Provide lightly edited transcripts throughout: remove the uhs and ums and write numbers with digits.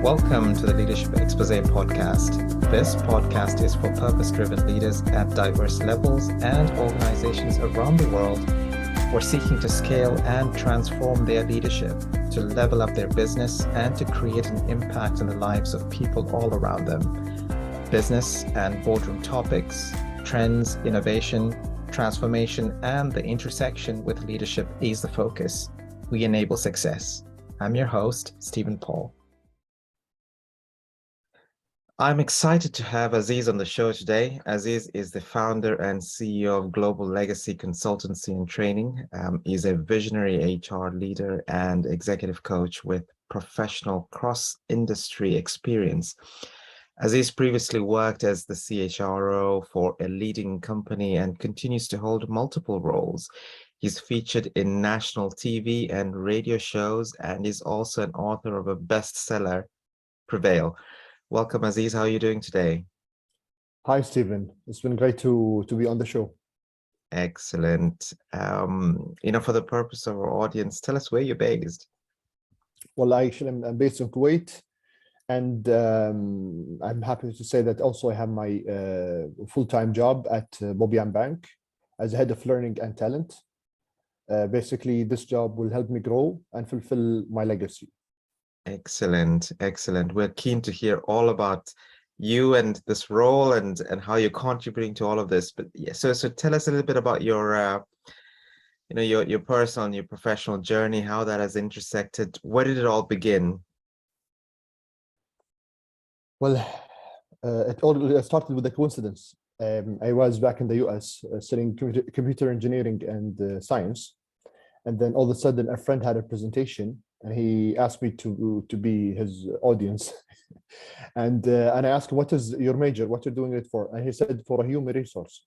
Welcome to the Leadership Exposé podcast. This podcast is for purpose-driven leaders at diverse levels and organizations around the world who are seeking to scale and transform their leadership, to level up their business, and to create an impact on the lives of people all around them. Business and boardroom topics, trends, innovation, transformation, and the intersection with leadership is the focus. We enable success. I'm your host, Stephen Paul. I'm excited to have Aziz on the show today. Aziz is the founder and CEO of Global Legacy Consultancy and Training. He's a visionary HR leader and executive coach with professional cross-industry experience. Aziz previously worked as the CHRO for a leading company and continues to hold multiple roles. He's featured in national TV and radio shows and is also an author of a bestseller, Prevail. Welcome, Aziz. How are you doing today? Hi, Stephen. It's been great to be on the show. Excellent. For the purpose of our audience, tell us where you're based. Well, I'm based in Kuwait, and I'm happy to say that also I have my full-time job at Bobian Bank as head of learning and talent. Basically, this job will help me grow and fulfill my legacy. Excellent, excellent. We're keen to hear all about you and this role and how you're contributing to all of this. But yeah, so tell us a little bit about your your personal, your professional journey, how that has intersected. Where did it all begin? Well, it all started with a coincidence. I was back in the US studying computer engineering and science, and then all of a sudden a friend had a presentation. And he asked me to be his audience, and I asked him, "What is your major? What you're doing it for?" And he said, "For a human resource."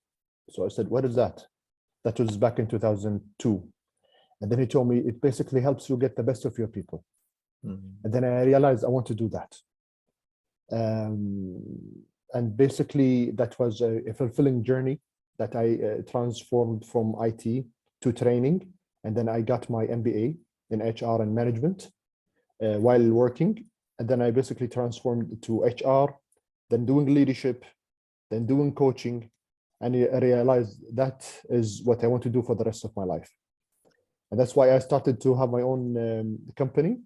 So I said, "What is that?" That was back in 2002, and then he told me it basically helps you get the best of your people. And then I realized I want to do that, and basically that was a fulfilling journey that I transformed from IT to training, and then I got my MBA in HR and management while working. And then I basically transformed to HR, then doing leadership, then doing coaching. And I realized that is what I want to do for the rest of my life. And that's why I started to have my own company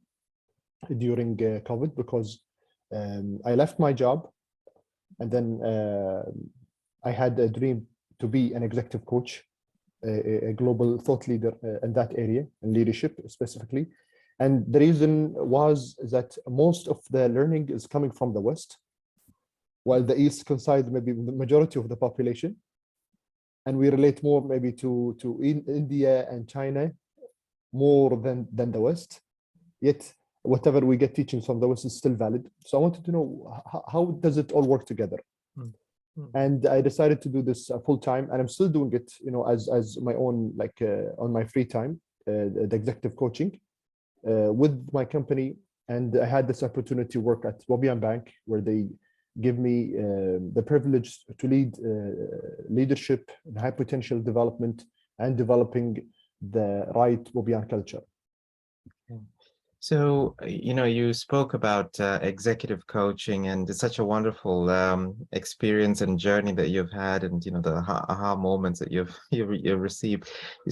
during COVID, because I left my job. And then I had a dream to be an executive coach, a global thought leader in that area, in leadership specifically. And the reason was that most of the learning is coming from the West, while the East coincides maybe the majority of the population. And we relate more maybe to India and China more than the West. Yet whatever we get teachings from the West is still valid. So I wanted to know, how does it all work together? And I decided to do this full time, and I'm still doing it, as my own, on my free time, the executive coaching with my company. And I had this opportunity to work at Bobian Bank, where they give me the privilege to lead leadership and high potential development and developing the right Bobian culture. So, you spoke about executive coaching, and it's such a wonderful experience and journey that you've had, and the aha moments that you've received. You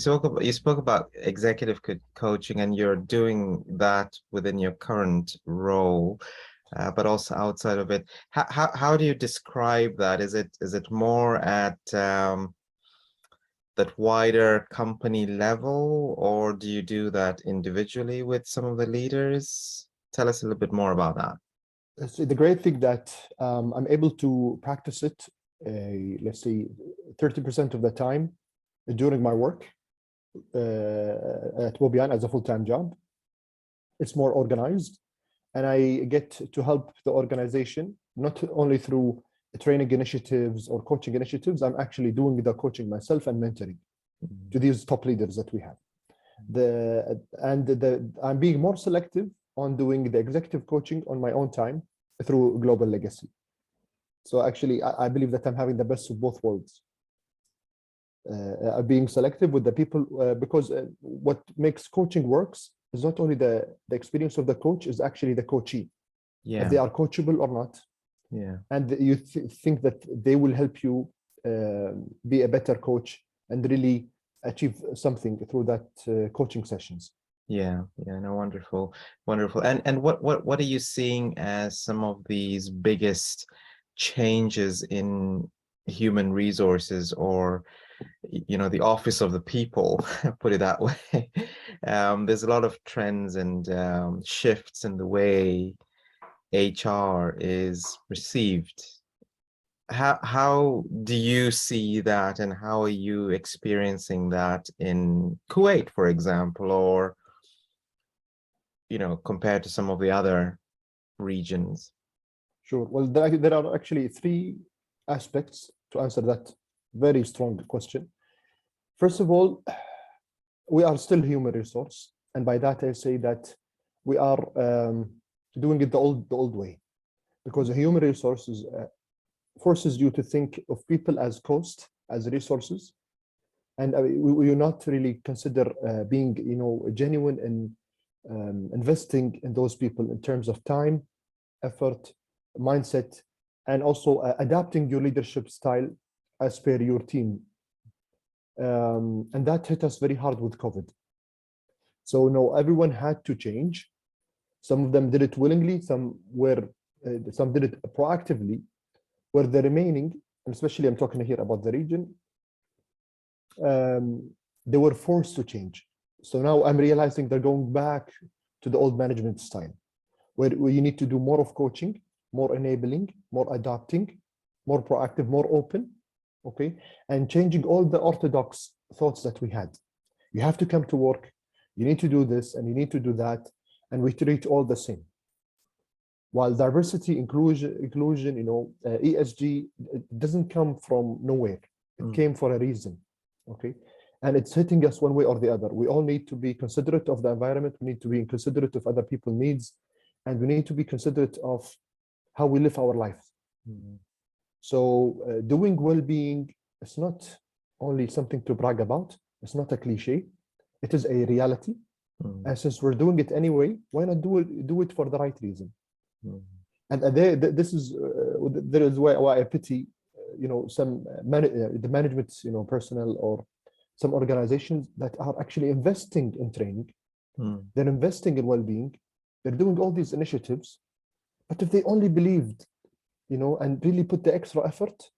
spoke about executive coaching, and you're doing that within your current role, but also outside of it. How do you describe that? Is it more at that wider company level, or do you do that individually with some of the leaders? Tell us a little bit more about that. So the great thing that I'm able to practice it, let's say 30% of the time during my work at Bobian as a full-time job. It's more organized, and I get to help the organization, not only through training initiatives or coaching initiatives. I'm actually doing the coaching myself and mentoring to these top leaders that we have. I'm being more selective on doing the executive coaching on my own time through Global Legacy. So actually, I believe that I'm having the best of both worlds. Being selective with the people, because what makes coaching works is not only the experience of the coach, is actually the coachee. if they are coachable or not. Yeah. And you think that they will help you be a better coach and really achieve something through that coaching sessions. Yeah, no, wonderful, wonderful. And what are you seeing as some of these biggest changes in human resources, or the office of the people, put it that way? There's a lot of trends and shifts in the way HR is received. How do you see that, and how are you experiencing that in Kuwait, for example, or compared to some of the other regions? Sure. Well, there are actually three aspects to answer that very strong question. First of all, we are still human resource, and by that I say that we are doing it the old way, because human resources forces you to think of people as cost, as resources, and we do not really consider being genuine and investing in those people in terms of time, effort, mindset, and also adapting your leadership style as per your team. And that hit us very hard with COVID. So no, everyone had to change. Some of them did it willingly, some did it proactively, where the remaining, and especially I'm talking here about the region, they were forced to change. So now I'm realizing they're going back to the old management style, where you need to do more of coaching, more enabling, more adapting, more proactive, more open, okay? And changing all the orthodox thoughts that we had. You have to come to work, you need to do this, and you need to do that, and we treat all the same. While diversity, inclusion, ESG, it doesn't come from nowhere. It came for a reason, okay? And it's hitting us one way or the other. We all need to be considerate of the environment. We need to be considerate of other people's needs, and we need to be considerate of how we live our life. So doing well-being is not only something to brag about. It's not a cliche. It is a reality. And since we're doing it anyway, why not do it for the right reason? And there is why I pity, some the management, personnel, or some organizations that are actually investing in training. They're investing in well-being. They're doing all these initiatives, but if they only believed, and really put the extra effort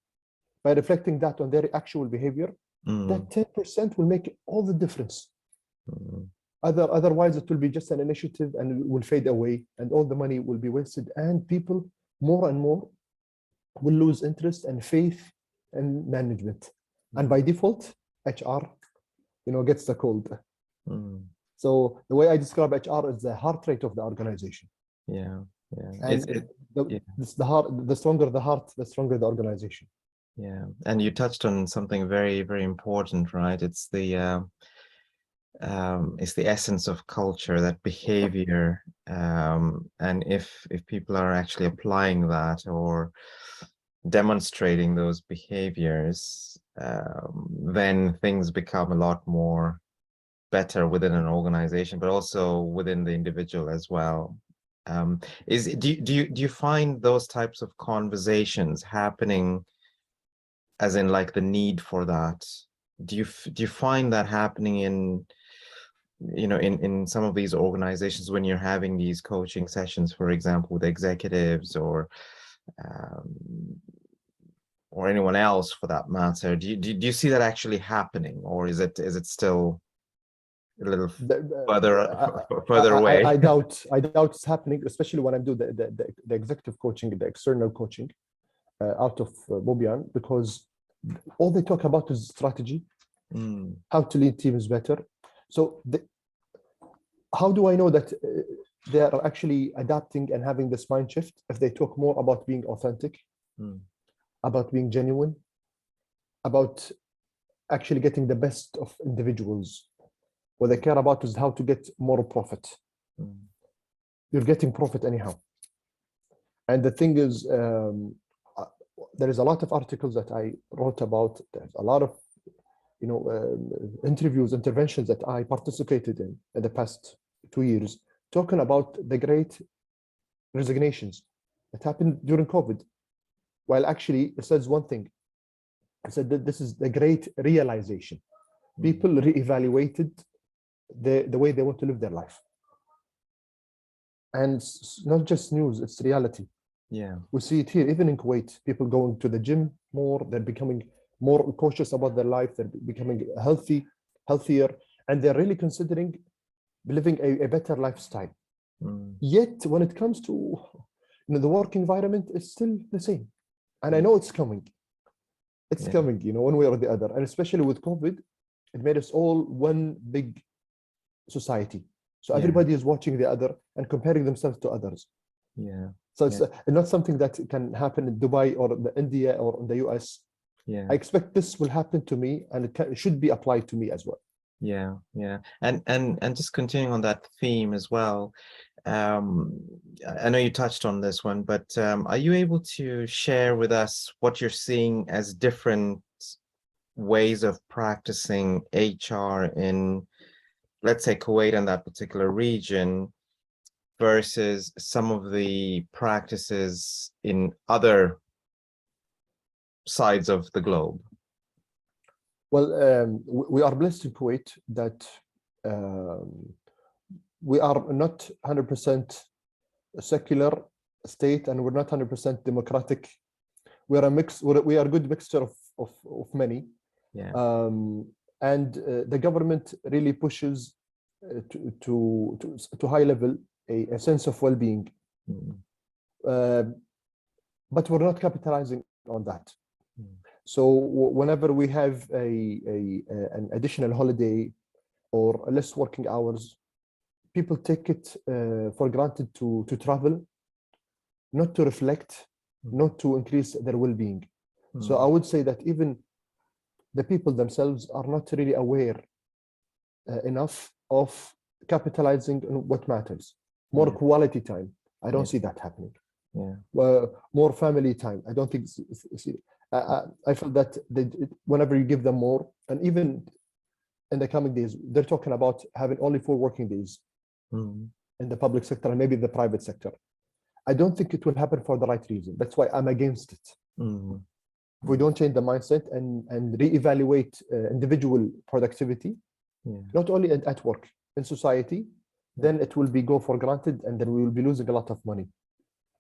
by reflecting that on their actual behavior, that 10% will make all the difference. Otherwise, it will be just an initiative and it will fade away, and all the money will be wasted, and people more and more will lose interest and faith in management. And by default, HR, gets the cold. So the way I describe HR is the heart rate of the organization. Yeah. And the stronger the heart, the stronger the organization. Yeah. And you touched on something very, very important, right? It's the essence of culture, that behavior. And if people are actually applying that or demonstrating those behaviors, then things become a lot more better within an organization, but also within the individual as well. Do you find those types of conversations happening, as in like the need for that? Do you find that happening in some of these organizations when you're having these coaching sessions, for example, with executives or anyone else for that matter? Do you see that actually happening, or is it still a little further away? I doubt it's happening, especially when I do the executive coaching, the external coaching out of Bobian, because all they talk about is strategy, how to lead teams better. So how do I know that they are actually adapting and having this mind shift if they talk more about being authentic, about being genuine, about actually getting the best of individuals? What they care about is how to get more profit. You're getting profit anyhow. And the thing is, there is a lot of articles that I wrote about. There's a lot of interventions that I participated in the past 2 years, talking about the great resignations. It happened during COVID. While actually it says one thing. It said that this is the great realization. People reevaluated the way they want to live their life. And it's not just news, it's reality. Yeah. We see it here, even in Kuwait, people going to the gym more, they're becoming more cautious about their life, they're becoming healthier, and they're really considering living a better lifestyle. Yet when it comes to the work environment, it's still the same. And I know it's coming. It's coming, one way or the other. And especially with COVID, it made us all one big society. So everybody is watching the other and comparing themselves to others. Yeah. So it's not something that can happen in Dubai or in India or in the US. Yeah. I expect this will happen to me, and it should be applied to me as well. Yeah, yeah. And just continuing on that theme as well, I know you touched on this one, but are you able to share with us what you're seeing as different ways of practicing HR in, let's say, Kuwait and that particular region versus some of the practices in other sides of the globe? Well, we are blessed in Kuwait that we are not 100% secular state, and we're not 100% democratic. We are a mix. We are a good mixture of many. Yeah. And the government really pushes to high level a sense of well-being. But we're not capitalizing on that. So whenever we have an additional holiday or less working hours, people take it for granted to travel, not to reflect, not to increase their well-being. So I would say that even the people themselves are not really aware enough of capitalizing on what matters. More quality time. I don't see that happening. More family time. I don't think. I feel that whenever you give them more, and even in the coming days, they're talking about having only 4 working days in the public sector and maybe the private sector. I don't think it will happen for the right reason. That's why I'm against it. If we don't change the mindset and reevaluate individual productivity, not only at work, in society, then it will be go for granted, and then we will be losing a lot of money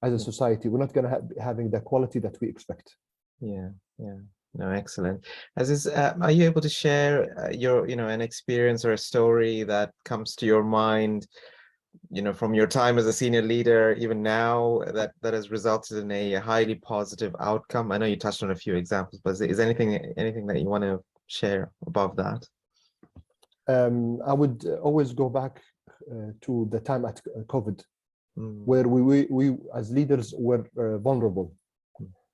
as a society. We're not going to be having the quality that we expect. Yeah. No, excellent. Aziz, are you able to share your, an experience or a story that comes to your mind, from your time as a senior leader, even now, that has resulted in a highly positive outcome? I know you touched on a few examples, but is anything that you want to share above that? I would always go back to the time at COVID, where we as leaders were vulnerable.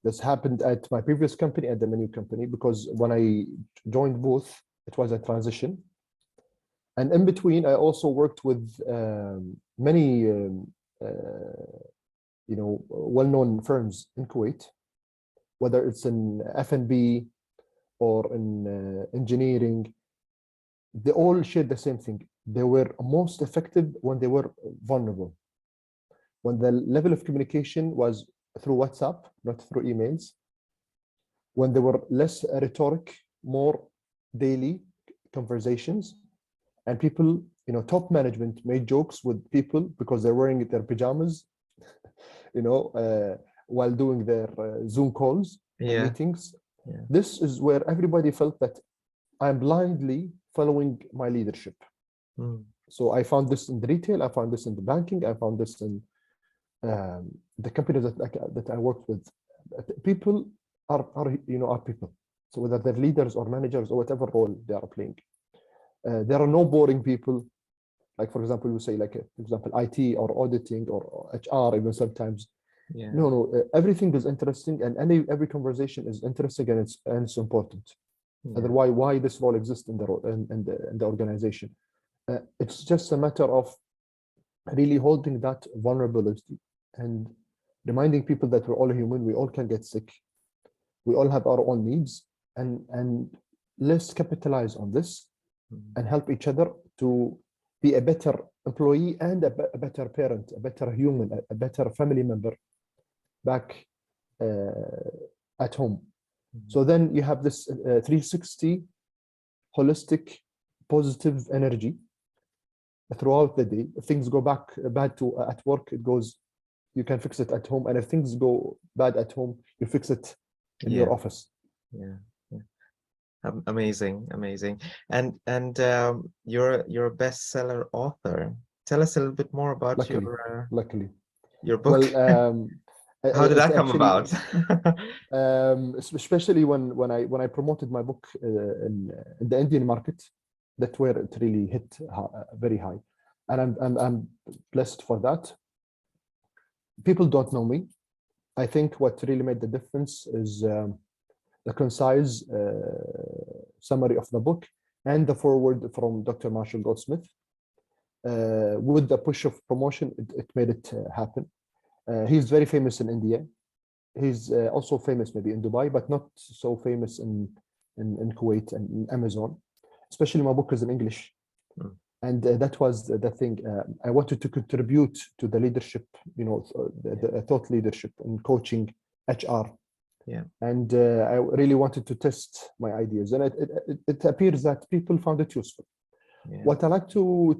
This happened at my previous company and the new company, because when I joined both, it was a transition. And in between, I also worked with many, well-known firms in Kuwait, whether it's in F&B or in engineering. They all shared the same thing. They were most effective when they were vulnerable, when the level of communication was through WhatsApp, not through emails, when there were less rhetoric, more daily conversations, and people, top management made jokes with people because they're wearing their pajamas, while doing their Zoom calls and meetings. This is where everybody felt that I'm blindly following my leadership. So I found this in the retail, I found this in the banking, I found this in the companies that I worked with. People are people. So whether they're leaders or managers or whatever role they are playing, there are no boring people. Like, for example, you say, like, for example, IT or auditing or HR, even sometimes. No, everything is interesting, and every conversation is interesting, and it's important. Otherwise, why this role exists in the organization? It's just a matter of really holding that vulnerability and reminding people that we're all human, we all can get sick, we all have our own needs, and let's capitalize on this and help each other to be a better employee and a better parent, a better human, a better family member back at home. So then you have this 360 holistic positive energy throughout the day. If things go bad at work, it goes, you can fix it at home, and if things go bad at home, you fix it in your office. Yeah. Amazing. And you're a bestseller author. Tell us a little bit more about Luckily, your book. Well, how did it's that come actually, about? especially when I promoted my book in the Indian market, that's where it really hit very high, and I'm blessed for that. People don't know me. I think what really made the difference is the concise summary of the book and the foreword from Dr. Marshall Goldsmith. With the push of promotion, it made it happen. He's very famous in India. He's also famous maybe in Dubai, but not so famous in Kuwait and in Amazon. Especially my book is in English. And that was the thing. I wanted to contribute to the leadership, the thought leadership in coaching HR. Yeah. And I really wanted to test my ideas. And it appears that people found it useful. Yeah. What I like to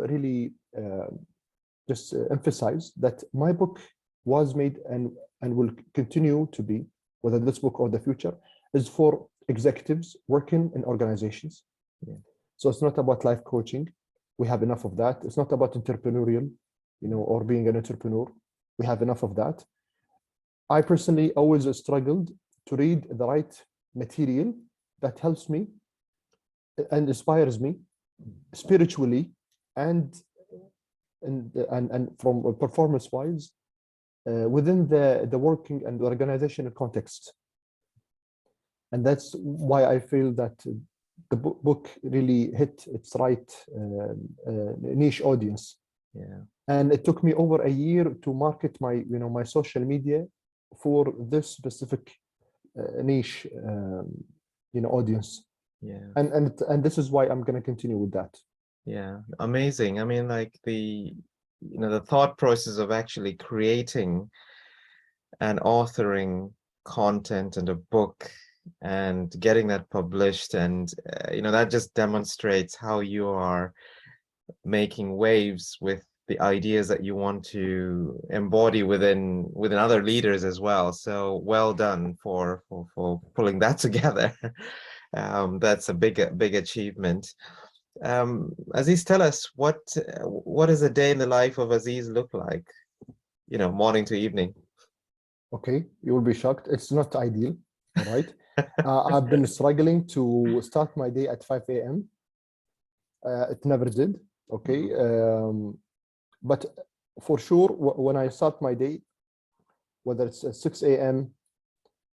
really just emphasize that my book was made and will continue to be, whether this book or the future, is for executives working in organizations. Yeah. So it's not about life coaching. We have enough of that. It's not about entrepreneurial, or being an entrepreneur. We have enough of that. I personally always struggled to read the right material that helps me and inspires me spiritually and from performance-wise within the working and organizational context. And that's why I feel that the book really hit its right niche audience. Yeah. And it took me over a year to market my my social media for this specific niche audience. Yeah. And this is why I'm going to continue with that. Yeah, amazing. I mean, like the thought process of actually creating and authoring content and a book and getting that published, and that just demonstrates how you are making waves with the ideas that you want to embody within other leaders as well. So well done for pulling that together. That's a big achievement. Aziz, tell us what does a day in the life of Aziz look like? Morning to evening. Okay, you will be shocked. It's not ideal, all right? I've been struggling to start my day at 5 a.m. It never did, okay? But for sure, when I start my day, whether it's at 6 a.m.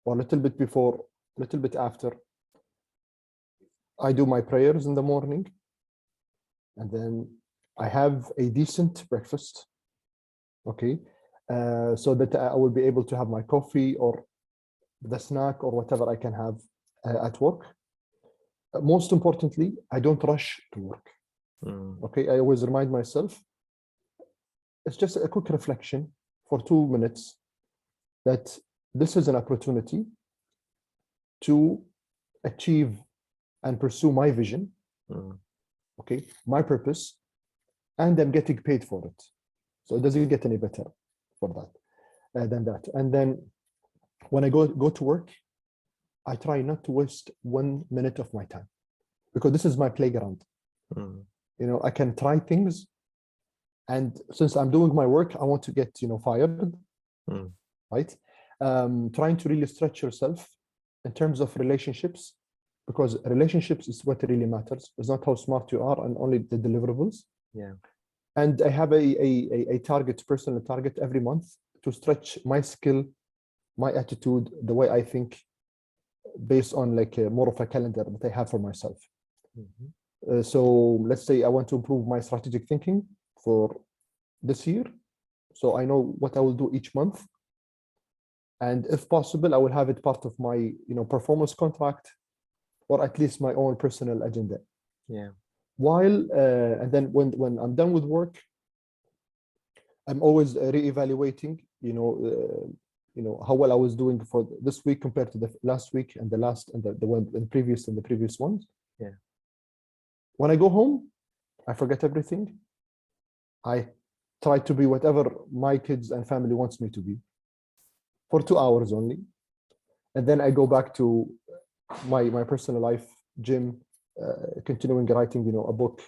or a little bit before, a little bit after, I do my prayers in the morning, and then I have a decent breakfast, okay? So that I will be able to have my coffee or the snack or whatever I can have at work. Most importantly, I don't rush to work. Okay, I always remind myself, it's just a quick reflection for 2 minutes that this is an opportunity to achieve and pursue my vision, okay, my purpose, and I'm getting paid for it. So it doesn't get any better for that than that. And then when I go to work, I try not to waste 1 minute of my time, because this is my playground. I can try things, and since I'm doing my work, I want to get fired, right? Trying to really stretch yourself in terms of relationships, because relationships is what really matters. It's not how smart you are and only the deliverables. Yeah. And I have a target, personal target every month to stretch my skill, my attitude, the way I think, based on like more of a calendar that I have for myself. So let's say I want to improve my strategic thinking for this year. So I know what I will do each month. And if possible, I will have it part of my performance contract, or at least my own personal agenda. Yeah. and then when I'm done with work, I'm always reevaluating, how well I was doing for this week compared to the last week and the last and the previous ones. Yeah. When I go home, I forget everything. I try to be whatever my kids and family wants me to be for 2 hours only. And then I go back to my personal life, gym, continuing writing, a book.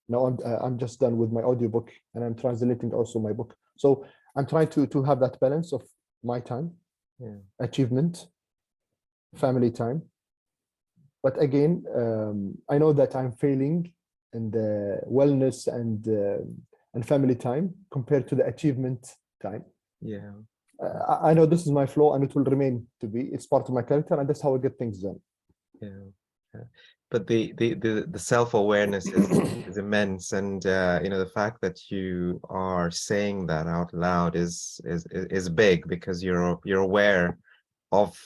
Now I'm just done with my audiobook and I'm translating also my book. So I'm trying to have that balance of my time, achievement, family time. But again, I know that I'm failing in the wellness and family time compared to the achievement time. Yeah. I know this is my flaw and it will remain to be. It's part of my character and that's how I get things done. Yeah. But the self-awareness is immense, and the fact that you are saying that out loud is big, because you're aware of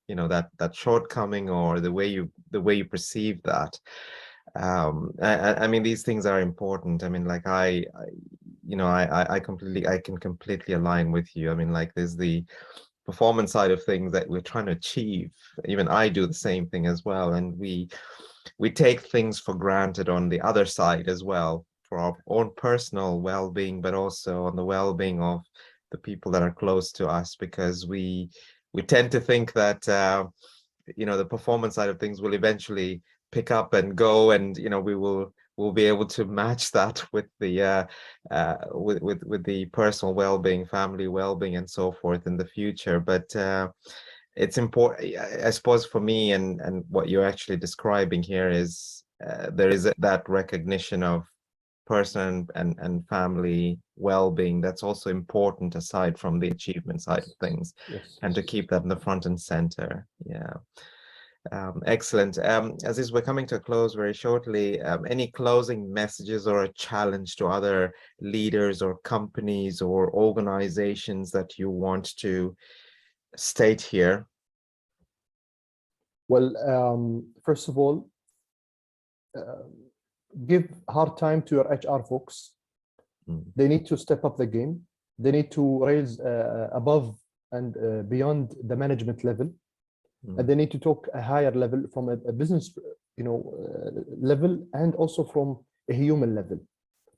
that shortcoming, or the way you perceive that. I mean, these things are important. I mean, like I can completely align with you. I mean, like, there's the performance side of things that we're trying to achieve. Even I do the same thing as well, and we take things for granted on the other side as well, for our own personal well-being, but also on the well-being of the people that are close to us, because we tend to think that the performance side of things will eventually pick up and go, and we'll be able to match that with the with the personal well-being, family well-being, and so forth in the future. But it's important, I suppose, for me, and what you're actually describing here is there is that recognition of personal and family well-being that's also important, aside from the achievement side of things. Yes. And to keep that in the front and center. Yeah. Excellent. Aziz, we're coming to a close very shortly. Any closing messages or a challenge to other leaders or companies or organizations that you want to state here? Well, first of all, give hard time to your HR folks. They need to step up the game. They need to raise above and beyond the management level. And they need to talk a higher level, from a business level, and also from a human level.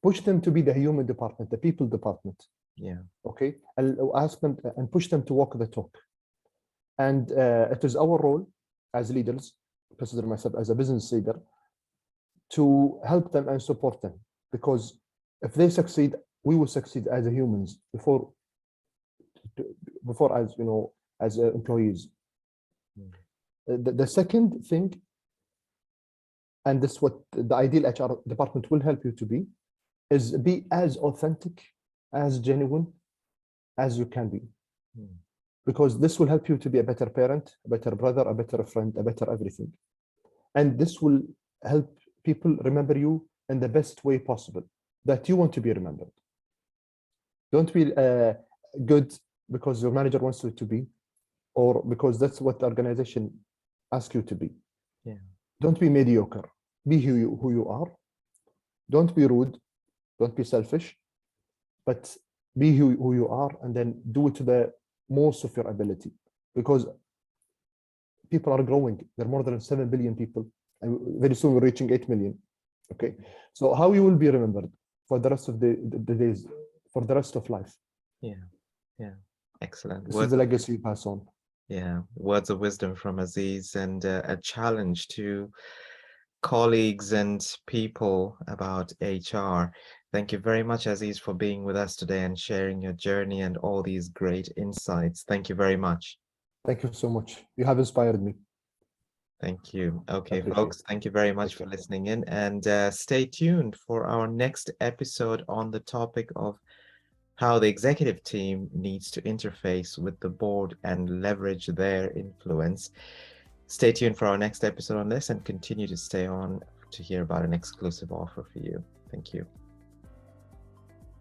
Push them to be the human department, the people department. Yeah. Okay. And ask them and push them to walk the talk. And it is our role as leaders, consider myself as a business leader, to help them and support them, because if they succeed, we will succeed as humans before as employees. The second thing, and this is what the ideal HR department will help you to be, is be as authentic, as genuine as you can be. Because this will help you to be a better parent, a better brother, a better friend, a better everything. And this will help people remember you in the best way possible, that you want to be remembered. Don't be good because your manager wants you to be, or because that's what the organization asks you to be. Yeah. Don't be mediocre. Be who you are. Don't be rude. Don't be selfish. But be who you are, and then do it to the most of your ability. Because people are growing. There are more than 7 billion people, and very soon we're reaching 8 million. Okay. So how you will be remembered for the rest of the days, for the rest of life? Yeah. Excellent. This is the legacy you pass on. Yeah, words of wisdom from Aziz, and a challenge to colleagues and people about HR. Thank you very much, Aziz, for being with us today and sharing your journey and all these great insights. Thank you very much. Thank you so much. You have inspired me. Thank you. Okay, folks, thank you very much for listening in, and stay tuned for our next episode on the topic of how the executive team needs to interface with the board and leverage their influence. Stay tuned for our next episode on this, and continue to stay on to hear about an exclusive offer for you. Thank you.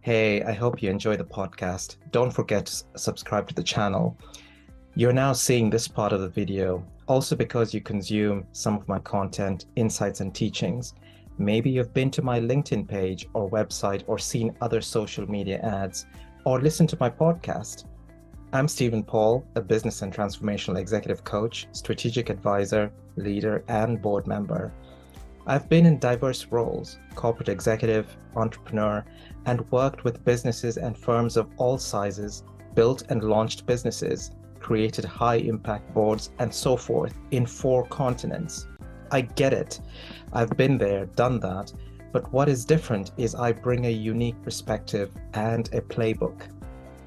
Hey, I hope you enjoy the podcast. Don't forget to subscribe to the channel. You're now seeing this part of the video also because you consume some of my content, insights, and teachings. Maybe you've been to my LinkedIn page or website or seen other social media ads or listened to my podcast. I'm Stephen Paul, a business and transformational executive coach, strategic advisor, leader, and board member. I've been in diverse roles, corporate executive, entrepreneur, and worked with businesses and firms of all sizes, built and launched businesses, created high-impact boards, and so forth in 4 continents. I get it. I've been there, done that, but what is different is I bring a unique perspective and a playbook.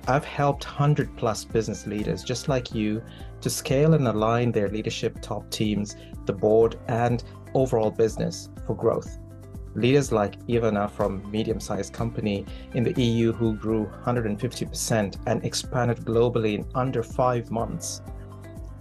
I've helped 100+ business leaders just like you to scale and align their leadership top teams, the board, and overall business for growth. Leaders like Ivana from medium-sized company in the EU who grew 150% and expanded globally in under 5 months.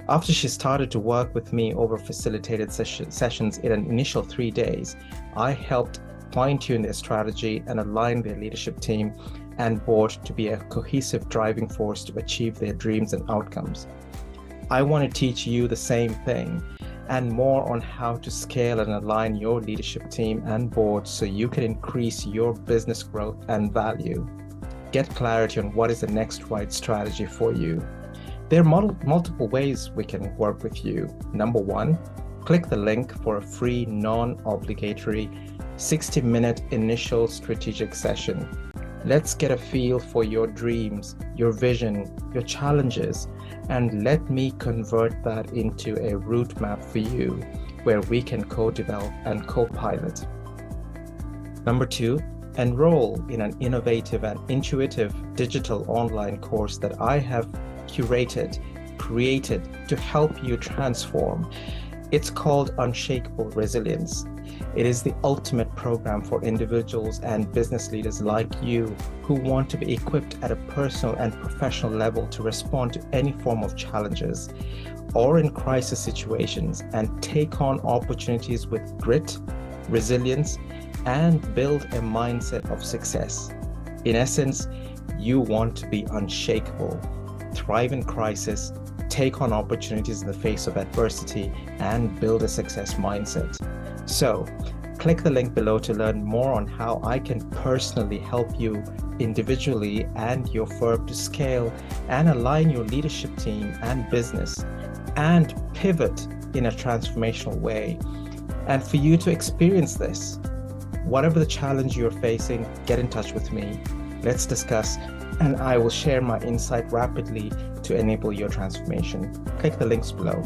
After she started to work with me over facilitated sessions in an initial 3 days, I helped fine-tune their strategy and align their leadership team and board to be a cohesive driving force to achieve their dreams and outcomes. I want to teach you the same thing and more on how to scale and align your leadership team and board so you can increase your business growth and value. Get clarity on what is the next right strategy for you. There are multiple ways we can work with you. Number 1, click the link for a free, non-obligatory 60-minute initial strategic session. Let's get a feel for your dreams, your vision, your challenges, and let me convert that into a route map for you where we can co-develop and co-pilot. Number 2, enroll in an innovative and intuitive digital online course that I have curated, created to help you transform. It's called Unshakable Resilience. It is the ultimate program for individuals and business leaders like you who want to be equipped at a personal and professional level to respond to any form of challenges or in crisis situations and take on opportunities with grit, resilience, and build a mindset of success. In essence, you want to be unshakable, thrive in crisis, take on opportunities in the face of adversity, and build a success mindset. So, click the link below to learn more on how I can personally help you individually and your firm to scale and align your leadership team and business and pivot in a transformational way. And for you to experience this, whatever the challenge you're facing, get in touch with me. Let's discuss, and I will share my insight rapidly to enable your transformation. Click the links below.